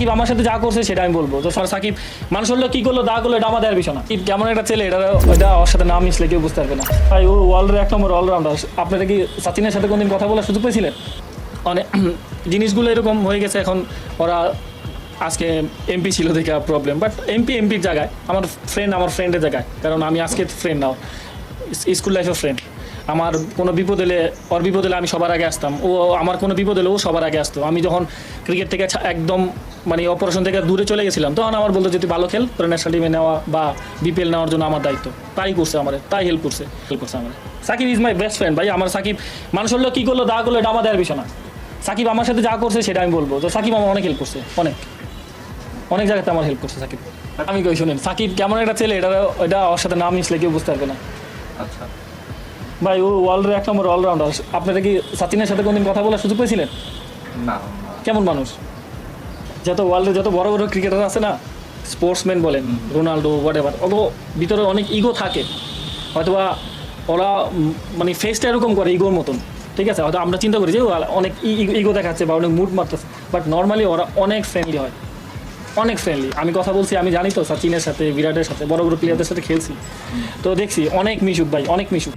সাকিব আমার সাথে যা করছে সেটা আমি বলবো। তো স্যার সাকিব মানুষ হলো কি করলো দা করলো এটা আমাদের বিষয় না। কেমন একটা ছেলে এটা ওর সাথে নাম মিশলে কেউ বুঝতে পারবে না ভাই। ও ওয়ার্ল্ডের এক নম্বর অলরাউন্ডার। আপনারা কি সচিনের সাথে কোনদিন কথা বলার সুযোগ পেয়েছিলেন? অনেক জিনিসগুলো এরকম হয়ে গেছে এখন। ওরা আজকে এমপি ছিল দেখে প্রবলেম, বাট এমপির জায়গায় আমার ফ্রেন্ডের জায়গায়, কারণ আমি আজকে ফ্রেন্ড নাও স্কুল লাইফের ফ্রেন্ড। আমার কোনো বিপদ এলে ওর বিপদ এলে আমি সবার আগে আসতাম, ও আমার কোনো বিপদ এলে ও সবার আগে আসতো। আমি যখন ক্রিকেট থেকে একদম মানে অপারেশন থেকে দূরে চলে গেছিলাম তখন আমার বলতো যে তুই ভালো খেল, তোর ন্যাশনাল টিমে নেওয়া বা বিপিএল নেওয়ার জন্য আমার দায়িত্ব। তাই করছে আমার, তাই হেল্প করছে আমার। Sakib is my best friend ভাই। আমার সাকিব মানুষ হলো কি করলো দা করলো এটা আমাদের বিষয় না। সাকিব আমার সাথে যা করছে সেটা আমি বলবো। তো সাকিব আমার অনেক হেল্প করছে, অনেক জায়গাতে আমার হেল্প করছে সাকিব। আমি কই শুনেন, সাকিব কেমন একটা ছেলে এটা ওর সাথে নাম মিশলে কেউ বুঝতে পারবে না। আচ্ছা, ভাই ও ওয়ার্ল্ডের এক নম্বর অলরাউন্ডার। আপনারা কি সচিনের সাথে কোনদিন কথা বলার সুযোগ পেয়েছিলেন? না কেমন মানুষ, যত ওয়ার্ল্ডের যত বড় বড় ক্রিকেটার আছে না, স্পোর্টসম্যান বলেন, রোনাল্ডো হোয়াট এভার, ওগুলো ভিতরে অনেক ইগো থাকে। হয়তোবা ওরা মানে ফেসটা এরকম করে ইগোর মতন, ঠিক আছে? হয়তো আমরা চিন্তা করি যে অনেক ইগো দেখাচ্ছে বা অনেক মুড মারতেছে, বাট নর্মালি ওরা অনেক ফ্রেন্ডলি হয়, অনেক ফ্রেন্ডলি। আমি কথা বলছি, আমি জানি তো সচিনের সাথে বিরাটের সাথে বড় বড় প্লেয়ারদের সাথে খেলছি, তো দেখছি অনেক মিশুক ভাই, অনেক মিশুক।